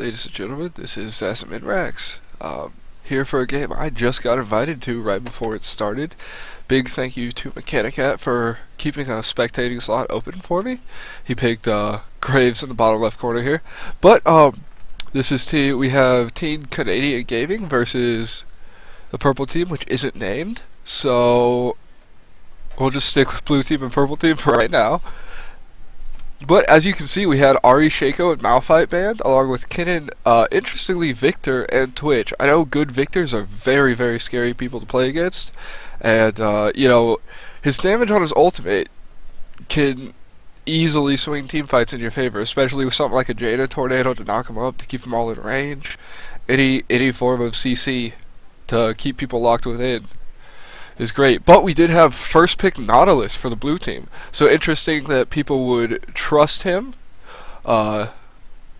ladies and gentlemen, this is Rax. Here for a game I just got invited to right before it started. Big thank you to Mechanicat for keeping a spectating slot open for me. He picked Graves in the bottom left corner here. But this is we have Team Canadian Gaming versus the purple team, which isn't named. So we'll just stick with blue team and purple team for right now. But as you can see, we had Ari, Shaco, and Malphite banned, along with Kinnan, interestingly, Victor, and Twitch. I know good Victors are very, very scary people to play against, and, you know, his damage on his ultimate can easily swing team fights in your favor, especially with something like a Jaina Tornado to knock him up, to keep them all in range, any form of CC to keep people locked within is great. But we did have first pick Nautilus for the blue team, so interesting that people would trust him enough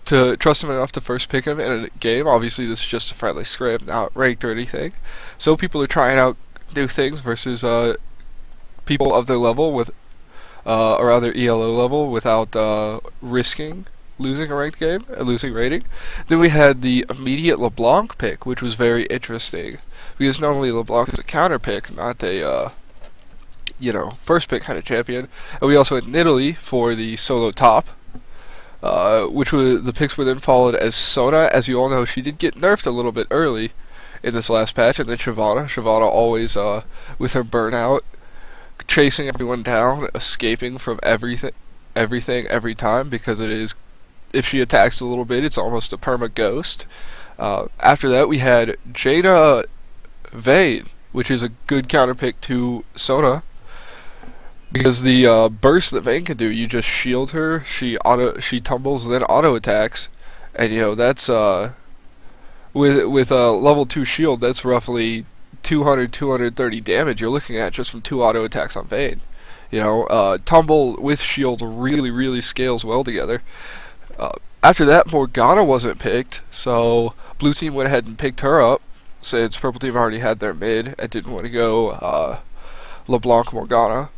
to first pick him in a game. Obviously this is just a friendly scrim, not ranked or anything, so people are trying out new things versus people of their level with or other ELO level without risking losing a ranked game and losing rating. Then we had the immediate LeBlanc pick, which was very interesting, because normally LeBlanc is a counter pick, not a, you know, first pick kind of champion. And we also had Nidalee for the solo top, which was, the picks were then followed as Sona. As you all know, she did get nerfed a little bit early in this last patch, and then Shyvana always, with her burnout, chasing everyone down, escaping from everything every time, because it is, if she attacks a little bit, it's almost a perma ghost. After that, we had Jaina Vayne, which is a good counter pick to Sona, because the burst that Vayne can do, you just shield her, she tumbles, then auto attacks, and you know that's with a level 2 shield, that's roughly 200-230 damage you're looking at just from 2 auto attacks on Vayne. You know, tumble with shield really scales well together. After that, Morgana wasn't picked, so blue team went ahead and picked her up, since purple team already had their mid and didn't want to go LeBlanc Morgana.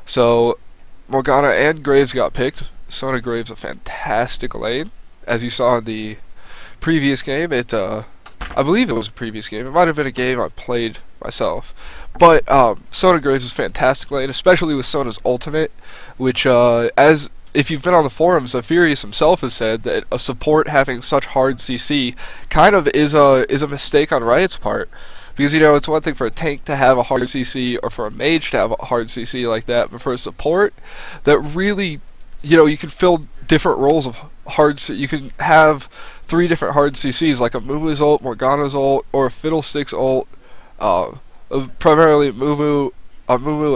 So Morgana and Graves got picked. Sona Graves a fantastic lane, as you saw in the previous game. I believe it was a previous game. It might have been a game I played myself. But Sona Graves is fantastic lane, especially with Sona's ultimate, which if you've been on the forums, Furious himself has said that a support having such hard CC kind of is a mistake on Riot's part, because you know it's one thing for a tank to have a hard CC or for a mage to have a hard CC like that, but for a support that really, you know, you can fill different roles of hard. You can have 3 different hard CCs, like a Mumu's ult, Morgana's ult, or a Fiddlestick's ult, primarily Mumu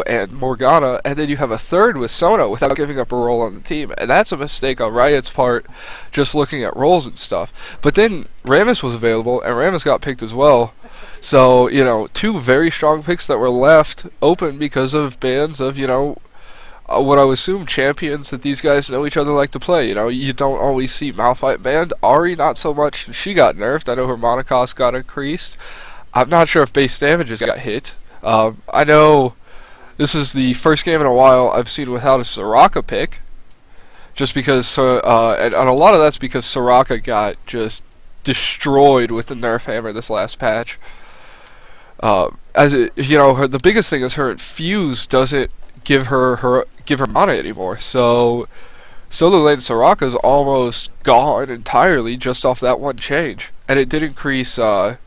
and Morgana, and then you have a third with Sona without giving up a role on the team, and that's a mistake on Riot's part, just looking at roles and stuff. But then Rammus was available, and Rammus got picked as well, so, you know, 2 very strong picks that were left open because of bans of, you know, what I would assume champions that these guys know each other like to play. You know, you don't always see Malphite banned. Ari, not so much. She got nerfed. I know her mana cost got increased. I'm not sure if base damages got hit. I know this is the first game in a while I've seen without a Soraka pick, just because, and a lot of that's because Soraka got just destroyed with the nerf hammer this last patch. As it, you know, the biggest thing is her infuse doesn't give her mana anymore. So solo lane Soraka is almost gone entirely just off that one change, and it did increase the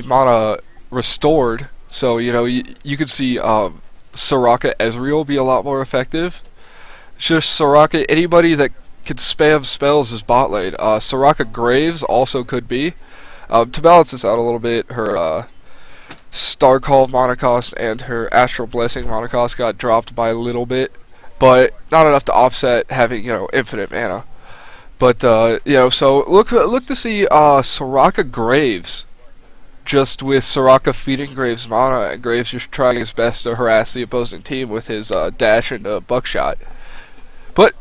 mana restored. So, you know, you could see Soraka Ezreal be a lot more effective. Just Soraka, anybody that could spam spells is bot lane. Soraka Graves also could be. To balance this out a little bit, her Star Call mana cost and her Astral Blessing mana cost got dropped by a little bit, but not enough to offset having, you know, infinite mana. But, you know, so look to see Soraka Graves, just with Soraka feeding Graves mana, and Graves just trying his best to harass the opposing team with his dash and buckshot. But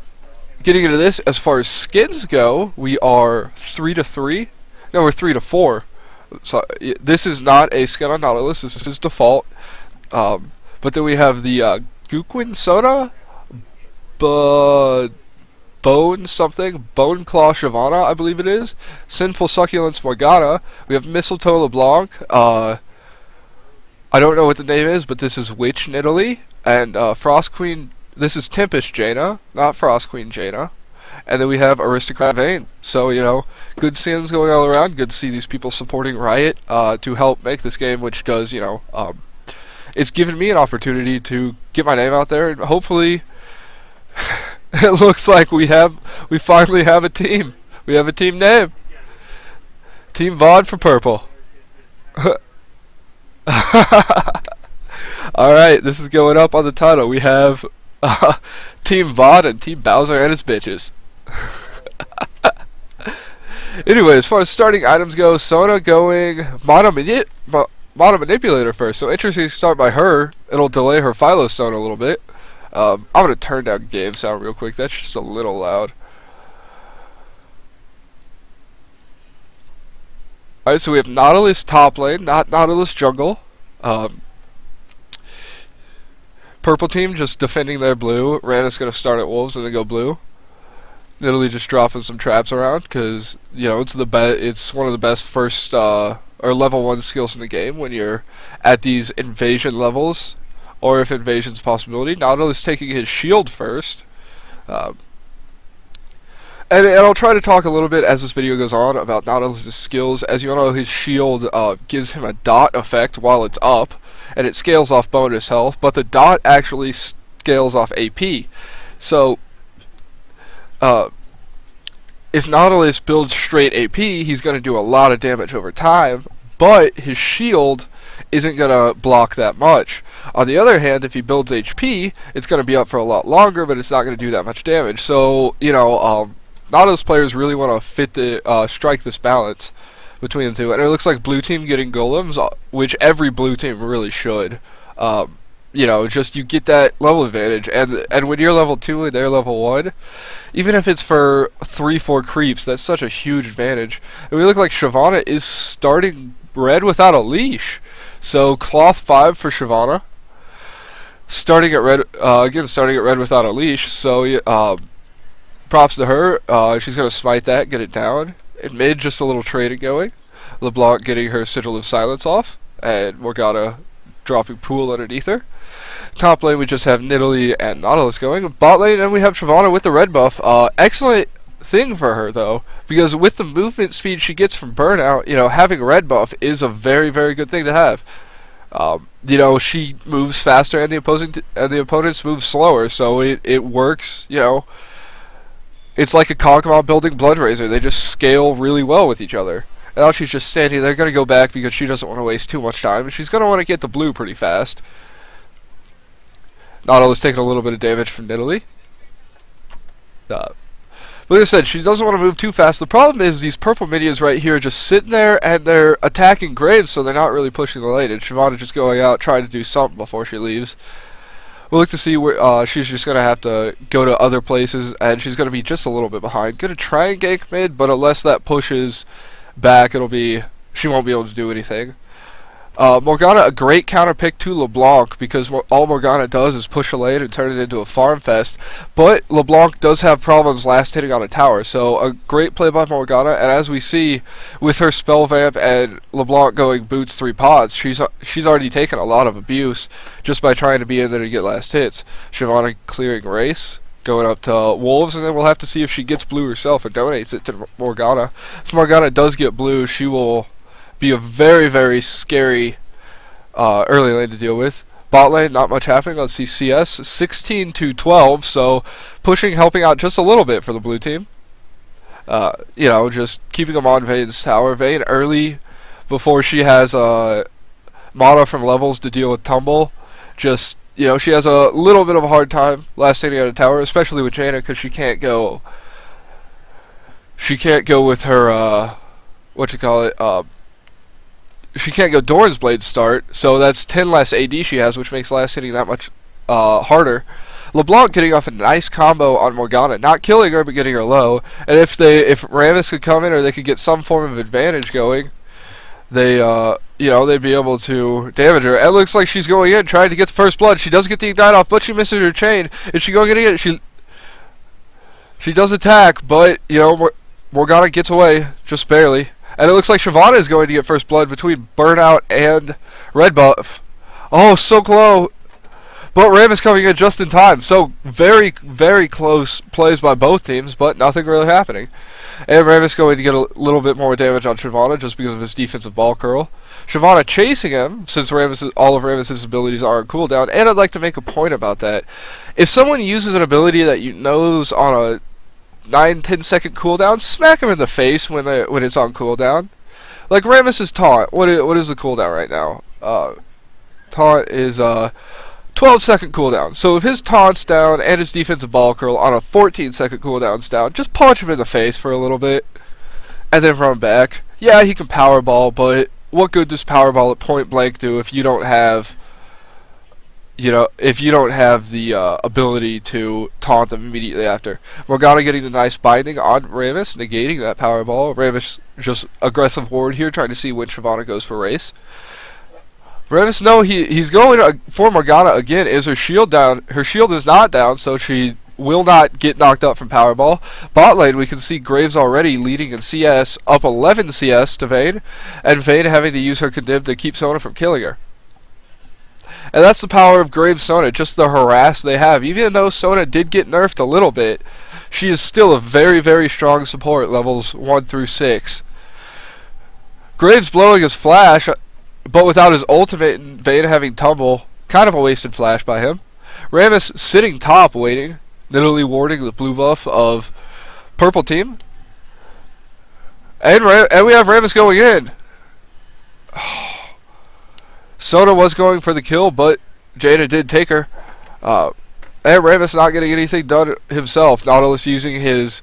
getting into this, as far as skins go, we are 3-3. No, we're 3-4. So this is not a skin on Nautilus. This is default. But then we have the Guquin Sona, but Bone something, Bone Claw Shyvana, I believe it is. Sinful Succulence Morgana. We have Mistletoe LeBlanc. I don't know what the name is, but this is Witch Nidalee. And Frost Queen, this is Tempest Jaina, not Frost Queen Jaina. And then we have Aristocrat Vayne. So, you know, good scenes going all around. Good to see these people supporting Riot to help make this game, which does, you know, it's given me an opportunity to get my name out there, and hopefully it looks like we finally have a team. We have a team name. Team VoD for purple. Alright, this is going up on the title. We have Team VoD and Team Bowser and his bitches. Anyway, as far as starting items go, Sona going Mono Manipulator first. So interesting to start by her. It'll delay her Philo Stone a little bit. I'm going to turn down game sound real quick. That's just a little loud. Alright, so we have Nautilus top lane, not Nautilus jungle. Purple team just defending their blue. Rana's going to start at Wolves and then go blue. Literally just dropping some traps around because, you know, it's one of the best first or level 1 skills in the game when you're at these invasion levels, or if invasion's a possibility. Nautilus taking his shield first. And I'll try to talk a little bit as this video goes on about Nautilus' skills. As you all know, his shield gives him a dot effect while it's up, and it scales off bonus health, but the dot actually scales off AP. So, if Nautilus builds straight AP, he's going to do a lot of damage over time, but his shield isn't going to block that much. On the other hand, if he builds HP, it's going to be up for a lot longer, but it's not going to do that much damage. So, you know, Nautilus players really want to strike this balance between the two. And it looks like blue team getting golems, which every blue team really should. You know, just you get that level advantage, and when you're level 2 and they're level 1, even if it's for 3-4 creeps, that's such a huge advantage. And we look like Shyvana is starting red without a leash. So cloth 5 for Shyvana. Starting at red without a leash. So props to her. She's gonna smite that, get it down. In mid, just a little trading going. LeBlanc getting her Sigil of Silence off, and Morgana dropping Pool underneath her. Top lane we just have Nidalee and Nautilus going. Bot lane, and we have Shyvana with the red buff. Excellent thing for her though, because with the movement speed she gets from burnout, you know, having red buff is a very, very good thing to have. You know, she moves faster and the opponents move slower, so it works. You know, it's like a Kog'Maw building Bloodrazor. They just scale really well with each other. And now she's just standing there, going to go back because she doesn't want to waste too much time, and she's going to want to get the blue pretty fast. Nautilus taking a little bit of damage from Nidalee. But like I said, she doesn't want to move too fast. The problem is these purple minions right here are just sitting there, and they're attacking Graves, so they're not really pushing the lane. And Shyvana just going out, trying to do something before she leaves. We'll look to see where she's just going to have to go to other places, and she's going to be just a little bit behind. Going to try and gank mid, but unless that pushes back, she won't be able to do anything. Morgana, a great counter pick to LeBlanc, because all Morgana does is push a lane and turn it into a farm fest, but LeBlanc does have problems last hitting on a tower, so a great play by Morgana. And as we see with her spell vamp and LeBlanc going boots 3 pods, she's already taken a lot of abuse just by trying to be in there to get last hits. Shyvana clearing race, going up to Wolves, and then we'll have to see if she gets blue herself and donates it to Morgana. If Morgana does get blue, she will be a very, very scary early lane to deal with. Bot lane, not much happening. Let's see, CS 16 to 12, so pushing, helping out just a little bit for the blue team. You know, just keeping them on Vayne's tower. Vayne early, before she has mana from levels to deal with tumble. Just, you know, she has a little bit of a hard time last hitting at a tower, especially with Jaina, because she can't go with her she can't go Doran's Blade start, so that's 10 less AD she has, which makes last hitting that much harder. LeBlanc getting off a nice combo on Morgana, not killing her but getting her low. And if Rammus could come in, or they could get some form of advantage going, they you know, they'd be able to damage her. It looks like she's going in trying to get the first blood. She does get the ignite off, but she misses her chain. Is she going to get it? She does attack, but, you know, Morgana gets away, just barely. And it looks like Shyvana is going to get first blood between Burnout and Red Buff. Oh, so close. But Ram is coming in just in time. So very, very close plays by both teams, but nothing really happening. And Ram is going to get a little bit more damage on Shyvana just because of his defensive ball curl. Shyvana chasing him, since all of Rammus's abilities are on cooldown. And I'd like to make a point about that. If someone uses an ability that you know is on a 9-10 second cooldown, smack him in the face when it's on cooldown. Like Rammus's taunt. What is the cooldown right now? Taunt is 12-second cooldown. So if his taunt's down and his defensive ball curl on a 14-second cooldown's down, just punch him in the face for a little bit and then run back. Yeah, he can powerball, but what good does powerball at point blank do if you don't have, you know, if you don't have the ability to taunt them immediately after? Morgana getting the nice binding on Rammus, negating that powerball. Rammus just aggressive ward here, trying to see when Shyvana goes for race. Rammus, no, he's going for Morgana again. Is her shield down? Her shield is not down, so she will not get knocked up from Powerball. Bot lane, we can see Graves already leading in CS, up 11 CS to Vayne, and Vayne having to use her Condemn to keep Sona from killing her. And that's the power of Graves Sona, just the harass they have. Even though Sona did get nerfed a little bit, she is still a very, very strong support, levels 1 through 6. Graves blowing his flash, but without his ultimate and Vayne having tumble, kind of a wasted flash by him. Rammus sitting top waiting, literally warding the blue buff of purple team. And we have Rammus going in. Sona was going for the kill, but Jaina did take her. And Rammus not getting anything done himself. Nautilus using his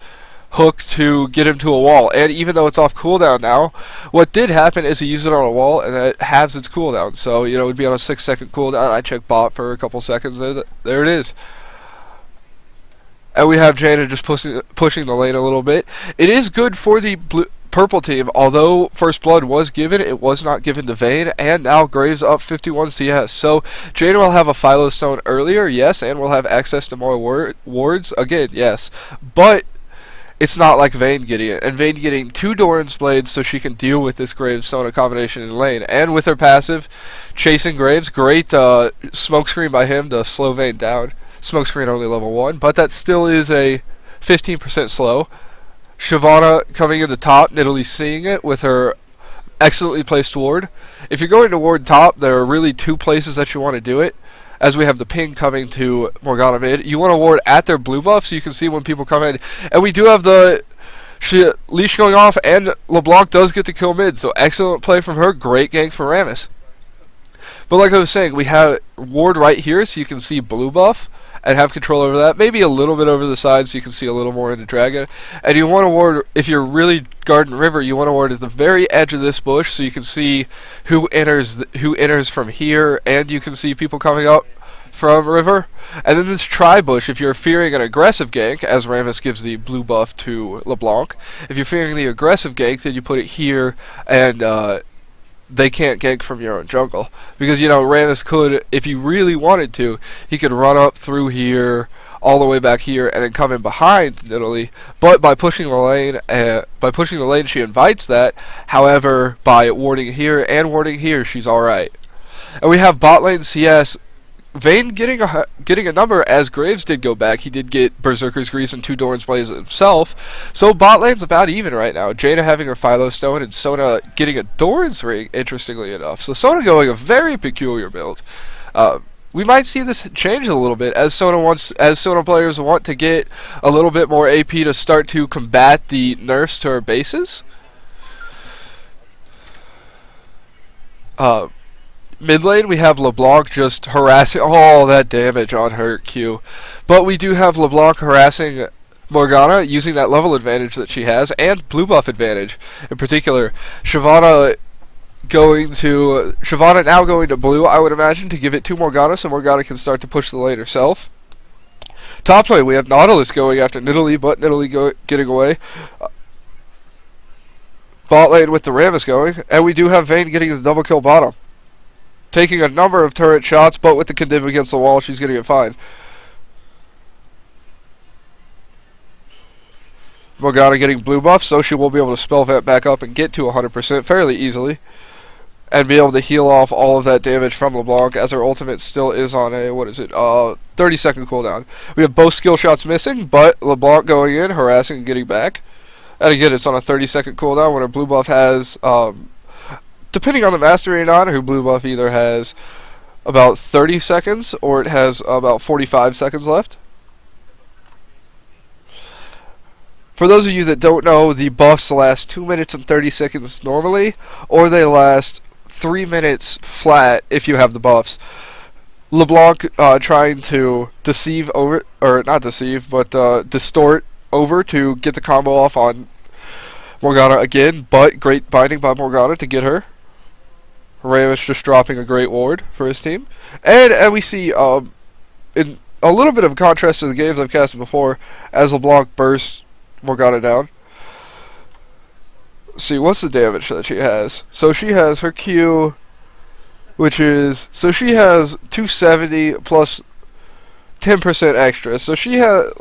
hook to get him to a wall, and even though it's off cooldown now, what did happen is he used it on a wall and it halves its cooldown. So, you know, it would be on a 6-second cooldown. I checked bot for a couple seconds, there it is. And we have Jaina just pushing the lane a little bit. It is good for the purple team, although first blood was given, it was not given to Vayne, and now Graves up 51 CS. So Jaina will have a Philo Stone earlier, yes, and will have access to more wards, again, yes. But it's not like Vayne getting it, and Vayne getting 2 Doran's Blades so she can deal with this Graves Sona combination in lane. And with her passive, chasing Graves, great smokescreen by him to slow Vayne down. Smokescreen only level 1, but that still is a 15% slow. Shyvana coming in the top, Nidalee seeing it with her excellently placed ward. If you're going to ward top, there are really 2 places that you want to do it. As we have the ping coming to Morgana mid, you want to ward at their blue buff so you can see when people come in. And we do have the leash going off, and LeBlanc does get the kill mid, so excellent play from her, great gank for Rammus. But like I was saying, we have ward right here so you can see blue buff and have control over that. Maybe a little bit over the side so you can see a little more into Dragon. And you want to ward, if you're really Garden River, you want to ward at the very edge of this bush so you can see who enters from here, and you can see people coming up from River. And then this tri-bush, if you're fearing an aggressive gank, as Rammus gives the blue buff to LeBlanc, if you're fearing the aggressive gank, then you put it here, and they can't gank from your own jungle. Because, you know, Rammus could, if he really wanted to, he could run up through here, all the way back here, and then come in behind Nidalee. But by pushing the lane, she invites that. However, by warding here and warding here, she's alright. And we have bot lane CS. Vayne getting a number, as Graves did go back. He did get Berserker's Grease and 2 Doran's Blaze himself. So bot lane's about even right now. Jaina having her Philo Stone and Sona getting a Doran's Ring, interestingly enough. So Sona going a very peculiar build. We might see this change a little bit as Sona players want to get a little bit more AP to start to combat the nerfs to her bases. Mid lane, we have LeBlanc just harassing all that damage on her Q. But we do have LeBlanc harassing Morgana using that level advantage that she has, and blue buff advantage. In particular, Shyvana now going to blue, I would imagine, to give it to Morgana so Morgana can start to push the lane herself. Top lane, we have Nautilus going after Nidalee, but Nidalee getting away. Bot lane with the Rammus going, and we do have Vayne getting the double kill bottom. Taking a number of turret shots, but with the Condemn against the wall, she's getting it fine. Morgana getting blue buff, so she will be able to spell vent back up and get to 100% fairly easily, and be able to heal off all of that damage from LeBlanc, as her ultimate still is on a, 30-second cooldown. We have both skill shots missing, but LeBlanc going in, harassing and getting back. And again, it's on a 30-second cooldown when her blue buff has, depending on the mastery or not, her blue buff either has about 30 seconds or it has about 45 seconds left. For those of you that don't know, the buffs last 2 minutes and 30 seconds normally, or they last 3 minutes flat if you have the buffs. LeBlanc trying to deceive over, or not deceive, but distort over to get the combo off on Morgana again, but great binding by Morgana to get her. Ramus just dropping a great ward for his team. And we see, in a little bit of contrast to the games I've casted before, as LeBlanc bursts Morgana down. See, what's the damage that she has? So she has her Q, which is, so she has 270 plus 10% extra. So she has,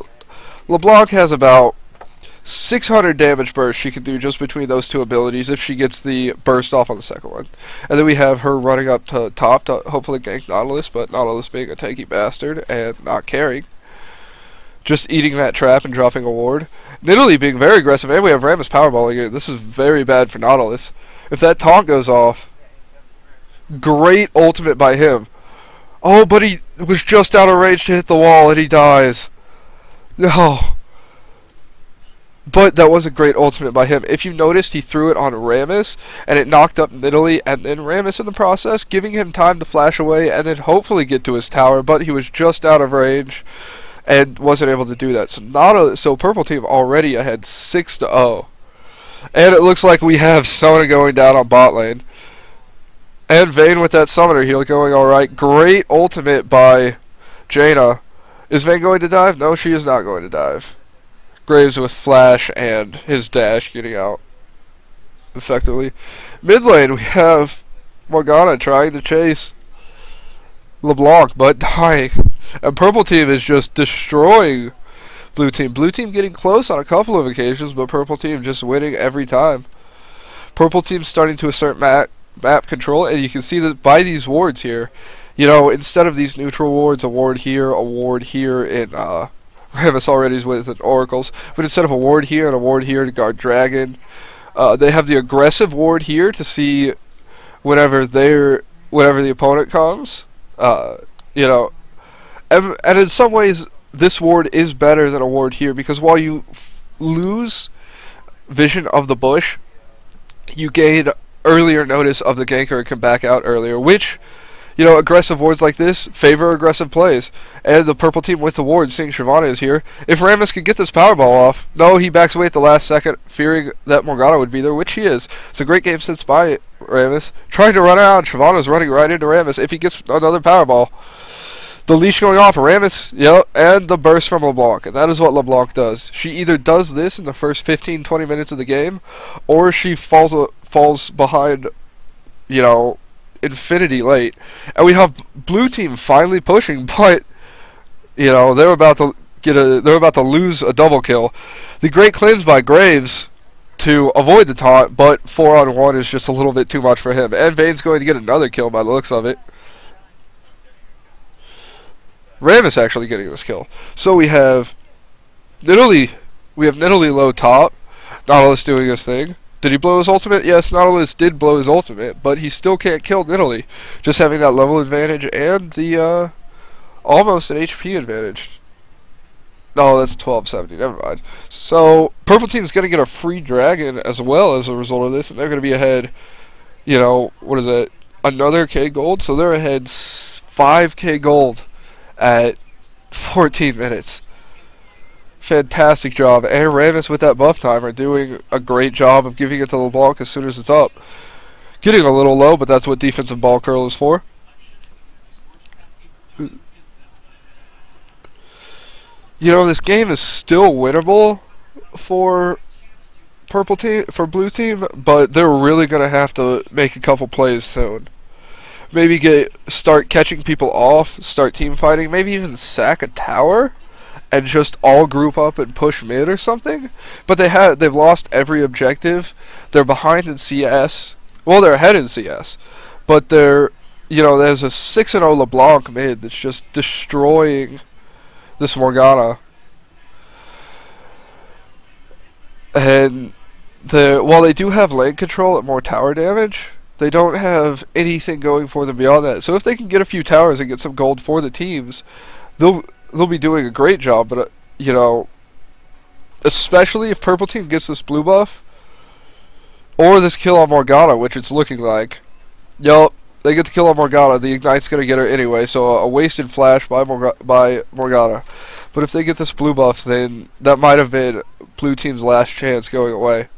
LeBlanc has about 600 damage burst she can do just between those two abilities if she gets the burst off on the second one. And then we have her running up to top to hopefully gank Nautilus, but Nautilus being a tanky bastard and not caring. Just eating that trap and dropping a ward. Nidalee being very aggressive, and we have Ramus powerballing it. This is very bad for Nautilus. If that taunt goes off, great ultimate by him. Oh, but he was just out of range to hit the wall and he dies. No. But that was a great ultimate by him. If you noticed, he threw it on Ramus, and it knocked up Nidalee and then Ramus in the process, giving him time to flash away and then hopefully get to his tower, but he was just out of range and wasn't able to do that. So Purple Team already ahead 6-0. And it looks like we have Sona going down on bot lane. And Vayne with that summoner heal going alright. Great ultimate by Jaina. Is Vayne going to dive? No, she is not going to dive. Graves with flash and his dash getting out effectively. Mid lane we have Morgana trying to chase LeBlanc but dying. And Purple Team is just destroying Blue Team. Blue Team getting close on a couple of occasions, but Purple Team just winning every time. Purple Team starting to assert map control, and you can see that by these wards here, you know, instead of these neutral wards, a ward here in Ramus already is with Oracles, but instead of a ward here and a ward here to guard Dragon, they have the aggressive ward here to see whenever the opponent comes, you know. And in some ways, this ward is better than a ward here, because while you lose vision of the bush, you gain earlier notice of the ganker and can back out earlier, which, you know, aggressive wards like this favor aggressive plays. And the Purple Team with the ward, seeing Shyvana is here. If Ramus can get this Powerball off, no, he backs away at the last second, fearing that Morgana would be there, which he is. It's a great game since by Ramus. Trying to run out, Shyvana's running right into Ramus. If he gets another Powerball, the leash going off, Ramus, yep, and the burst from LeBlanc. And that is what LeBlanc does. She either does this in the first 15-20 minutes of the game, or she falls behind, you know, infinity late. And we have Blue Team finally pushing, but, you know, they're about to lose a double kill. The great cleanse by Graves to avoid the taunt, but 4-on-1 is just a little bit too much for him. And Vayne's going to get another kill by the looks of it. Ramus actually getting this kill. So we have Nidalee low top, Nautilus doing his thing. Did he blow his ultimate? Yes, Nautilus did blow his ultimate, but he still can't kill Nidalee. Just having that level advantage and the almost an HP advantage. No, that's 1270, never mind. So Purple Team's gonna get a free dragon as well as a result of this, and they're gonna be ahead, you know, what is it? Another K gold? So they're ahead 5K gold at 14 minutes. Fantastic job. And Ramus with that buff timer doing a great job of giving it to LeBlanc as soon as it's up. Getting a little low, but that's what defensive ball curl is for. You know, this game is still winnable for Blue Team, but they're really gonna have to make a couple plays soon. Maybe start catching people off, start team fighting, maybe even sack a tower, and just all group up and push mid or something. But they've lost every objective. They're behind in CS. Well, they're ahead in CS, but there's a 6-0 LeBlanc mid that's just destroying this Morgana. And while they do have lane control and more tower damage, they don't have anything going for them beyond that. So if they can get a few towers and get some gold for the teams, they'll be doing a great job. But especially if Purple Team gets this blue buff or this kill on Morgana, which it's looking like. Yup, they get the kill on Morgana. The Ignite's gonna get her anyway, so a wasted flash by Morgana. But if they get this blue buff, then that might have been blue team's last chance going away.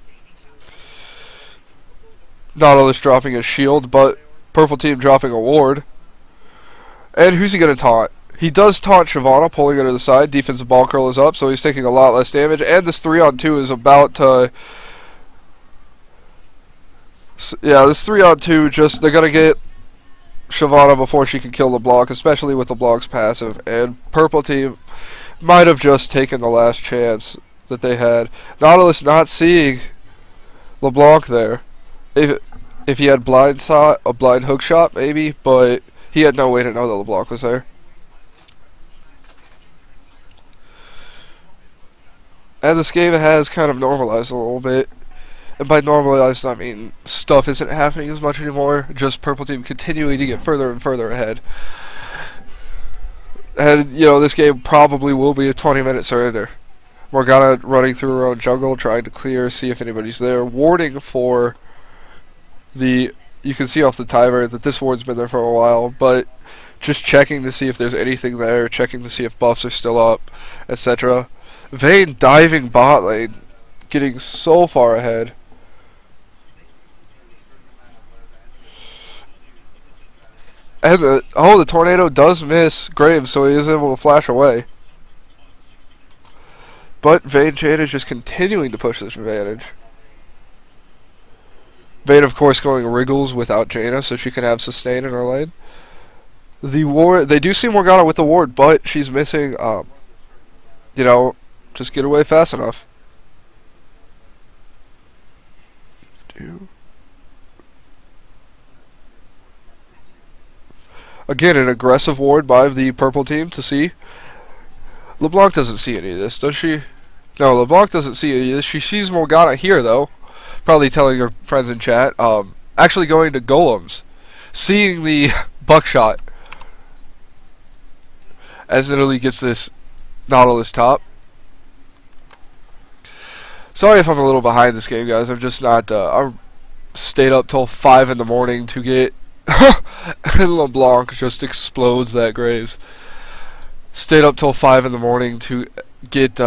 Nautilus dropping a shield, but purple team dropping a ward. And who's he gonna taunt? He does taunt Shyvana, pulling her to the side. Defensive ball curl is up, so he's taking a lot less damage. And this 3-on-2 is about to... Yeah, this 3-on-2, they're gonna get Shyvana before she can kill LeBlanc, especially with LeBlanc's passive. And purple team might have just taken the last chance that they had. Nautilus not seeing LeBlanc there. If he had a blind hook shot, maybe, but he had no way to know that LeBlanc was there. And this game has kind of normalized a little bit. And by normalized, I mean stuff isn't happening as much anymore. Just purple team continuing to get further and further ahead. And, this game probably will be a 20-minute surrender. Morgana running through her own jungle, trying to clear, see if anybody's there. Warding for you can see off the timer that this ward's been there for a while, but just checking to see if there's anything there, checking to see if buffs are still up, etc. Vayne diving bot lane, getting so far ahead. And the tornado does miss Graves, so he is able to flash away. But Vayne Jade is just continuing to push this advantage. Vayne, of course, going Wriggles without Jaina, so she can have sustain in her lane. They do see Morgana with the ward, but she's missing, just get away fast enough. Again, an aggressive ward by the purple team to see. LeBlanc doesn't see any of this, does she? No, LeBlanc doesn't see any of this. She sees Morgana here, though. Probably telling her friends in chat. Actually going to golems. Seeing the buckshot. As Italy gets this Nautilus top. Sorry if I'm a little behind this game, guys. I'm just not... I stayed up till 5 in the morning to get... and LeBlanc just explodes that Graves. Stayed up till 5 in the morning to get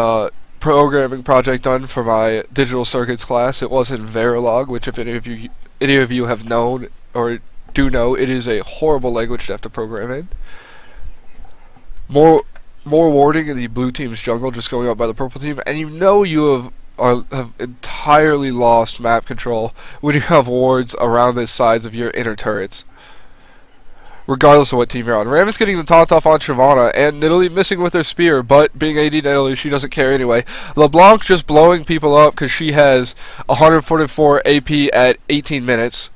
programming project done for my digital circuits class. It was in Verilog, which if any of you have known or do know, it is a horrible language to have to program in. More warding in the blue team's jungle, just going up by the purple team, and you have entirely lost map control when you have wards around the sides of your inner turrets. Regardless of what team you're on. Ram is getting the taunt off on Shyvana, and Nidalee missing with her spear, but being AD Nidalee, she doesn't care anyway. LeBlanc just blowing people up because she has 144 AP at 18 minutes.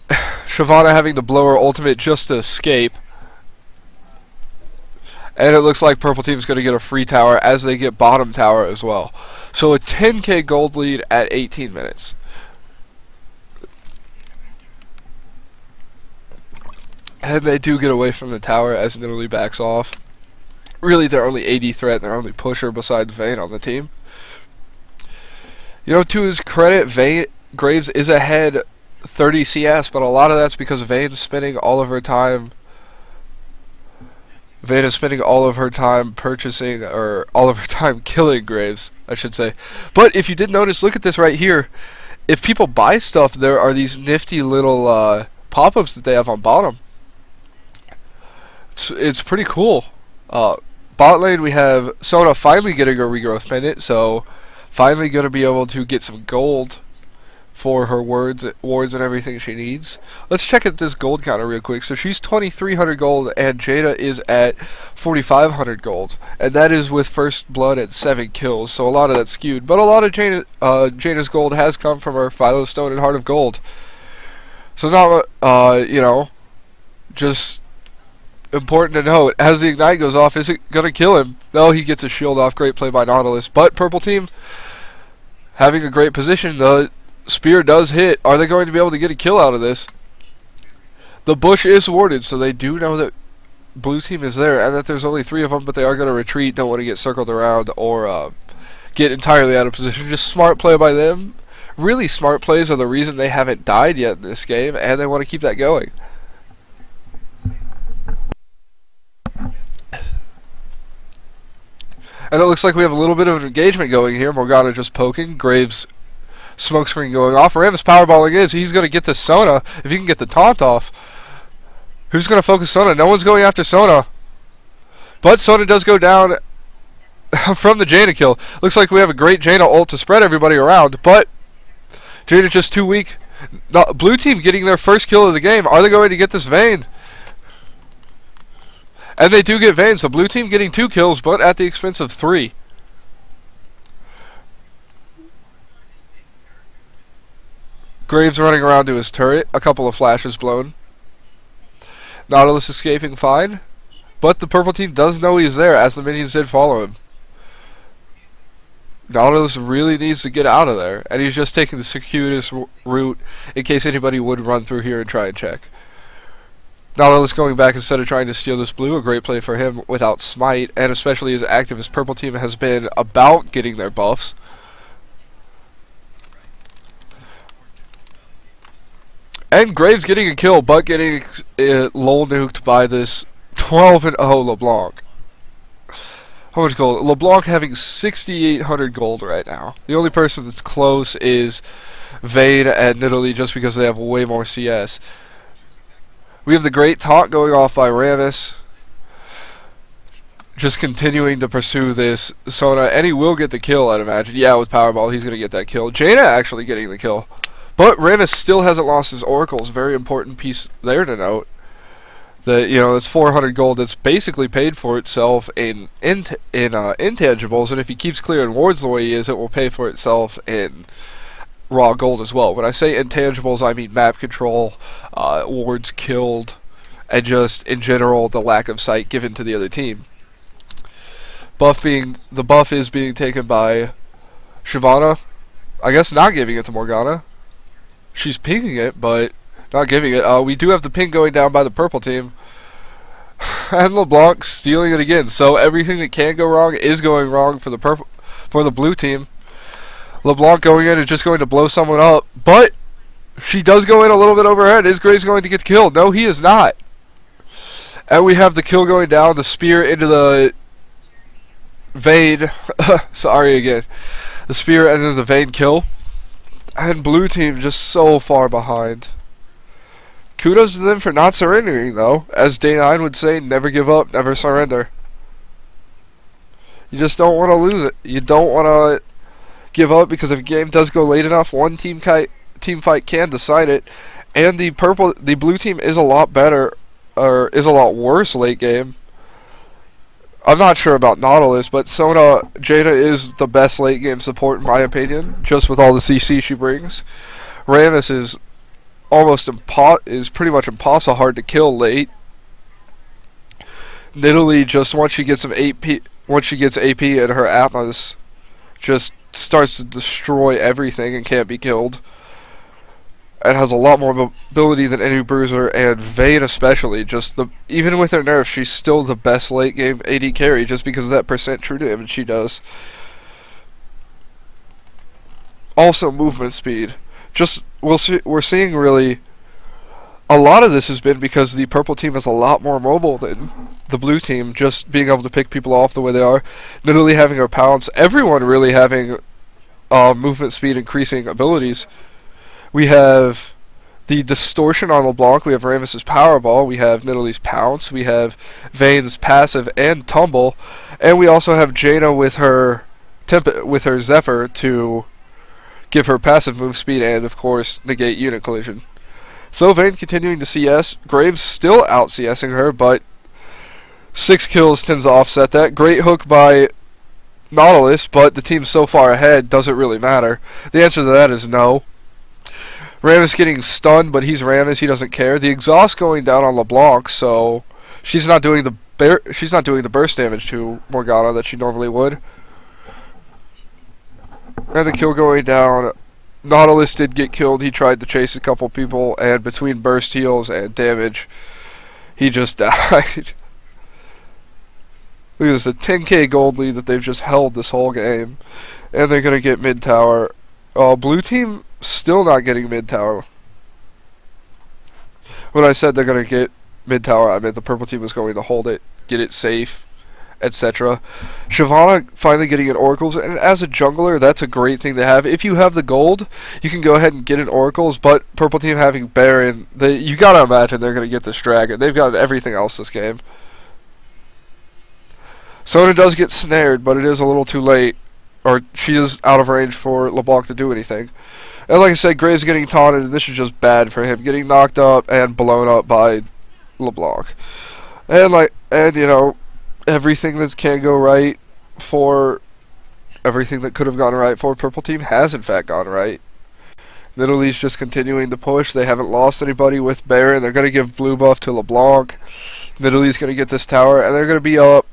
Shyvana having to blow her ultimate just to escape. And it looks like purple team's going to get a free tower as they get bottom tower as well. So a 10k gold lead at 18 minutes. And they do get away from the tower as Nidalee backs off. Really their only AD threat, their only pusher besides Vayne on the team. To his credit, Graves is ahead 30 CS, but a lot of that's because Vayne's spending all of her time... Vayne is spending all of her time purchasing, or all of her time killing Graves, I should say. But if you did notice, look at this right here. If people buy stuff, there are these nifty little pop-ups that they have on bottom. It's pretty cool. Bot lane, we have Sona finally getting a regrowth pendant, so finally going to be able to get some gold for her wards and everything she needs. Let's check at this gold counter real quick. So she's 2,300 gold, and Jada is at 4,500 gold, and that is with first blood at 7 kills. So a lot of that's skewed, but a lot of Jada's gold has come from her Philo Stone and Heart of Gold. So not you know, just important to note, as the Ignite goes off, is it gonna kill him? No, he gets a shield off. Great play by Nautilus, but purple team having a great position. The spear does hit. Are they going to be able to get a kill out of this? The bush is warded, so they do know that blue team is there and that there's only 3 of them, but they are going to retreat. Don't want to get circled around or get entirely out of position. Just smart play by them. Really smart plays are the reason they haven't died yet in this game, and they want to keep that going. And it looks like we have a little bit of an engagement going here. Morgana just poking. Graves smokescreen going off. Ram's powerballing is. He's going to get the Sona if he can get the taunt off. Who's going to focus Sona? No one's going after Sona. But Sona does go down from the Jaina kill. Looks like we have a great Jaina ult to spread everybody around. But Jaina's just too weak. The blue team getting their first kill of the game. Are they going to get this Vayne? And they do get Vayne, so blue team getting 2 kills, but at the expense of 3. Graves running around to his turret, a couple of flashes blown. Nautilus escaping fine, but the purple team does know he's there, as the minions did follow him. Nautilus really needs to get out of there, and he's just taking the circuitous route in case anybody would run through here and try and check. Nautilus going back instead of trying to steal this blue, a great play for him without smite, and especially as active as purple team has been about getting their buffs. And Graves getting a kill, but getting lol nuked by this 12-0 LeBlanc. How much gold? LeBlanc having 6,800 gold right now. The only person that's close is Vayne and Nidalee, just because they have way more CS. We have the great taunt going off by Rammus. Just continuing to pursue this Sona, and he will get the kill, I'd imagine. Yeah, with Powerball, he's going to get that kill. Jaina actually getting the kill. But Rammus still hasn't lost his oracles. Very important piece there to note. That, you know, it's 400 gold that's basically paid for itself in intangibles, and if he keeps clearing wards the way he is, it will pay for itself in raw gold as well. When I say intangibles, I mean map control, wards killed, and just in general the lack of sight given to the other team. The buff is being taken by Shyvana. I guess not giving it to Morgana. She's pinging it, but not giving it. We do have the ping going down by the purple team. And LeBlanc stealing it again. So everything that can go wrong is going wrong for the blue team. LeBlanc going in and just going to blow someone up, but she does go in a little bit overhead. Is Graves going to get killed? No, he is not. And we have the kill going down, the spear into the Vayne. Sorry again. The spear into the Vayne kill. And blue team just so far behind. Kudos to them for not surrendering, though. As Day 9 would say, never give up, never surrender. You just don't want to lose it. You don't want to give up, because if a game does go late enough, one team fight can decide it. And the blue team is a lot better, or is a lot worse late game. I'm not sure about Nautilus, but Sona Jada is the best late game support in my opinion, just with all the CC she brings. Rammus is pretty much impossible hard to kill late. Nidalee, just once she gets AP in her Atlas, just starts to destroy everything and can't be killed. And has a lot more mobility than any bruiser, and Vayne especially. Even with her nerfs, she's still the best late game AD carry just because of that percent true damage she does. Also, movement speed. We're seeing really a lot of this has been because the purple team is a lot more mobile than the blue team, just being able to pick people off the way they are. Literally having her pounce. Everyone really having movement speed increasing abilities. We have the distortion on LeBlanc, we have Rammus's Powerball, we have Nidalee's Pounce, we have Vayne's Passive and Tumble, and we also have Jaina with her Zephyr to give her passive move speed, and of course negate unit collision. So Vayne continuing to CS. Graves still out CSing her, but 6 kills tends to offset that. Great hook by Nautilus, but the team's so far ahead, does it really matter? The answer to that is no. Rammus getting stunned, but he's Rammus, he doesn't care. The exhaust going down on LeBlanc, so she's not doing the burst damage to Morgana that she normally would. And the kill going down. Nautilus did get killed. He tried to chase a couple people, and between burst heals and damage, he just died. Look at this, a 10k gold lead that they've just held this whole game. And they're going to get mid tower. Blue team still not getting mid tower. When I said they're going to get mid tower, I meant the purple team was going to hold it, get it safe, etc. Shyvana finally getting an Oracles, and as a jungler, that's a great thing to have. If you have the gold, you can go ahead and get an Oracles, but purple team having Baron, you gotta imagine they're going to get this dragon. They've got everything else this game. Sona does get snared, but it is a little too late, or she is out of range for LeBlanc to do anything. And like I said, Graves getting taunted, and this is just bad for him, getting knocked up and blown up by LeBlanc. And you know, everything that can go right for everything that could have gone right for purple team has in fact gone right. Middle East just continuing to push. They haven't lost anybody with Baron. They're going to give blue buff to LeBlanc. Middle East going to get this tower, and they're going to be up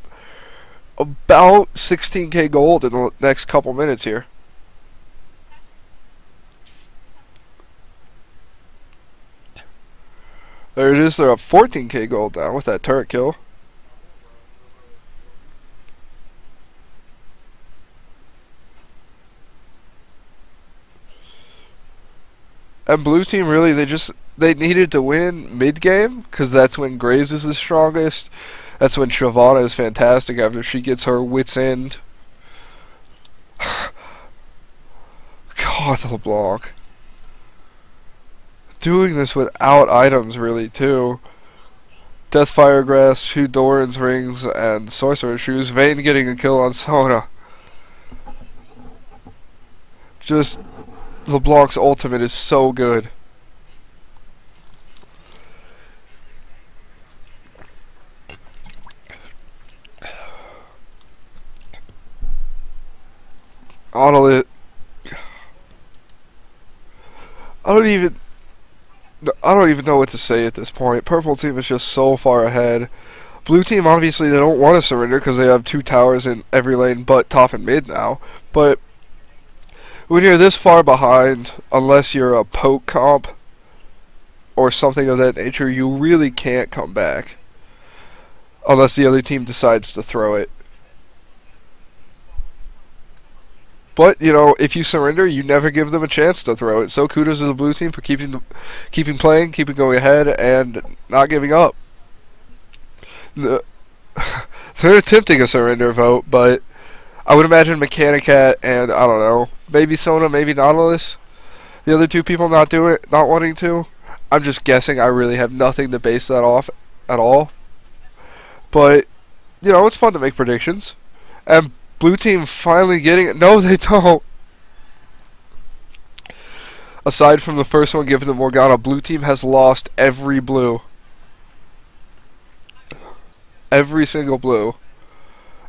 about 16k gold in the next couple minutes here. There it is. They're up 14k gold now with that turret kill. And blue team really, they needed to win mid game because that's when Graves is the strongest. That's when Shyvana is fantastic after she gets her wits end. God, LeBlanc. Doing this without items really too. Deathfire Grass, 2 Doran's rings, and Sorcerer Shoes. Vayne getting a kill on Sona. Just LeBlanc's ultimate is so good. I don't even know what to say at this point. Purple team is just so far ahead. Blue team, obviously, they don't want to surrender because they have 2 towers in every lane but top and mid now. But when you're this far behind, unless you're a poke comp or something of that nature, you really can't come back. Unless the other team decides to throw it. But, you know, if you surrender, you never give them a chance to throw it. So kudos to the blue team for keeping playing, keeping going ahead, and not giving up. They're attempting a surrender vote, but I would imagine Mechanicat and, I don't know, maybe Sona, maybe Nautilus. The other 2 people not wanting to. I'm just guessing. I really have nothing to base that off at all. But, you know, it's fun to make predictions. And blue team finally getting it. No, they don't. Aside from the first one given to Morgana, blue team has lost every blue. Every single blue.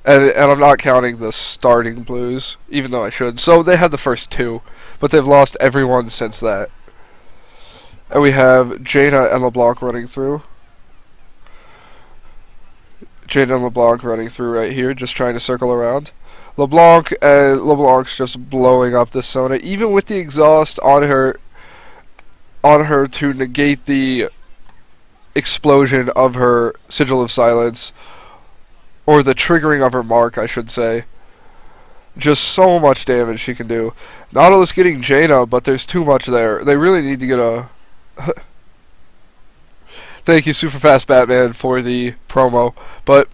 And I'm not counting the starting blues, even though I should. So they had the first 2, but they've lost everyone since that. And we have Jaina and LeBlanc running through. Jaina and LeBlanc running through right here, just trying to circle around. LeBlanc's just blowing up this Sona, even with the exhaust on her to negate the explosion of her Sigil of Silence, or the triggering of her mark, I should say. Just so much damage she can do. Nautilus getting Jaina, but there's too much there. They really need to get a... Thank you, Superfast Batman, for the promo. But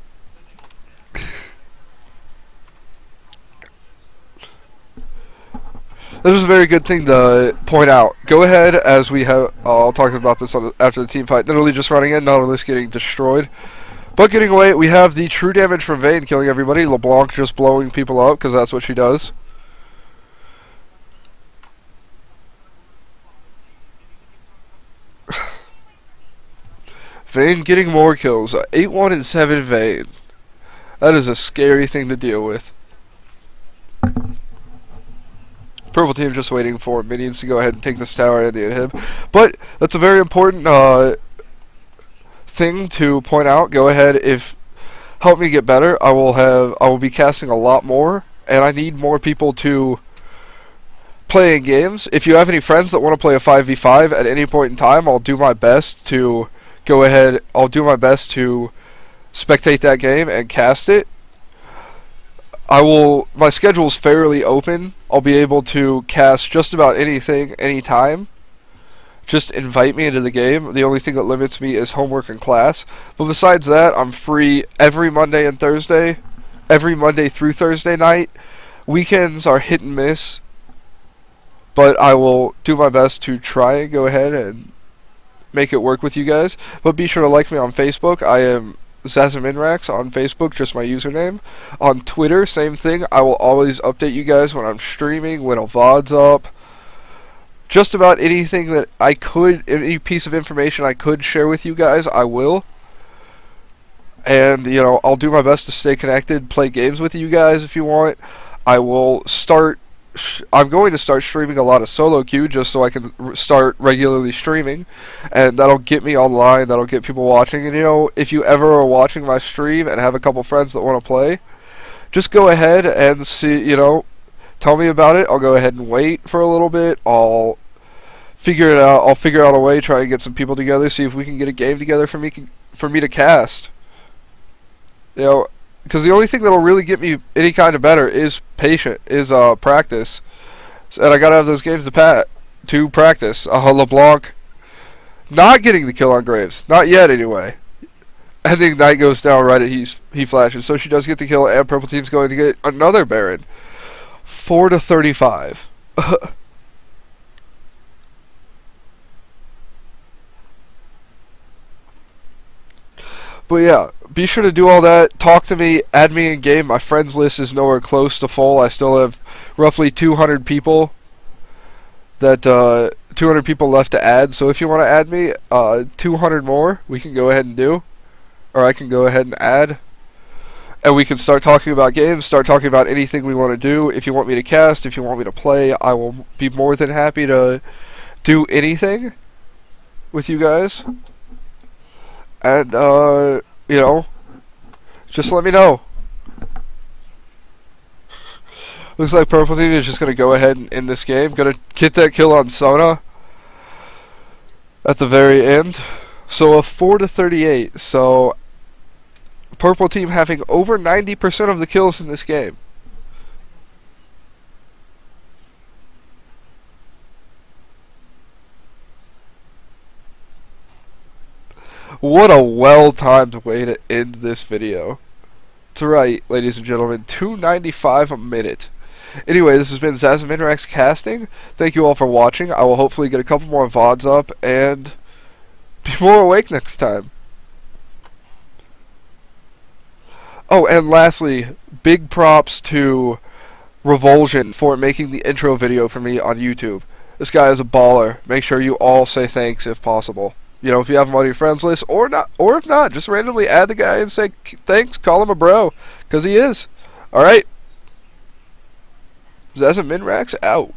this is a very good thing to point out. Go ahead, as we have... I'll talk about this after the team fight. Literally just running in, Nautilus getting destroyed. But getting away, we have the true damage from Vayne killing everybody. LeBlanc just blowing people up, because that's what she does. Vayne getting more kills. 8-1 and 7 Vayne. That is a scary thing to deal with. Purple team just waiting for minions to go ahead and take this tower and the inhib. But that's a very important thing to point out. Go ahead, if help me get better. I will be casting a lot more, and I need more people to play in games. If you have any friends that want to play a 5v5 at any point in time, I'll do my best to go ahead. I'll do my best to spectate that game and cast it. My schedule is fairly open. I'll be able to cast just about anything, anytime. Just invite me into the game. The only thing that limits me is homework and class. But besides that, I'm free every Monday and Thursday. Every Monday through Thursday night. Weekends are hit and miss. But I will do my best to try and go ahead and make it work with you guys. But be sure to like me on Facebook. I am ZazaMinrax on Facebook, just my username. On Twitter, same thing. I will always update you guys when I'm streaming, when a VOD's up. Just about anything that I could, any piece of information I could share with you guys, I will. And, you know, I'll do my best to stay connected, play games with you guys if you want. I'm going to start streaming a lot of solo queue just so I can start regularly streaming, and that'll get me online, that'll get people watching. And you know, if you ever are watching my stream and have a couple friends that want to play, just go ahead and see, you know, tell me about it. I'll go ahead and wait for a little bit. I'll figure it out. I'll figure out a way, try and get some people together, see if we can get a game together for me to cast. You know, because the only thing that'll really get me any kind of better is practice. And I gotta have those games to practice. LeBlanc not getting the kill on Graves. Not yet, anyway. I think Knight goes down right at he flashes. So she does get the kill, and Purple Team's going to get another Baron. 4-35. But yeah, be sure to do all that. Talk to me, add me in game. My friends list is nowhere close to full. I still have roughly 200 people 200 people left to add. So if you want to add me, 200 more, we can go ahead and do, or I can go ahead and add, and we can start talking about games, start talking about anything we want to do. If you want me to cast, if you want me to play, I will be more than happy to do anything with you guys. And, you know, just let me know. Looks like Purple Team is just going to go ahead and end this game. Going to get that kill on Sona at the very end. So a 4-38. So Purple Team having over 90% of the kills in this game. What a well-timed way to end this video. That's right, ladies and gentlemen, 295 a minute. Anyway, this has been ZazaMinrax casting. Thank you all for watching. I will hopefully get a couple more VODs up and be more awake next time. Oh, and lastly, big props to Revulzion for making the intro video for me on YouTube. This guy is a baller. Make sure you all say thanks if possible. You know, if you have him on your friends list, or not, or if not, just randomly add the guy and say thanks, call him a bro, because he is. Alright. ZazaMinrax out.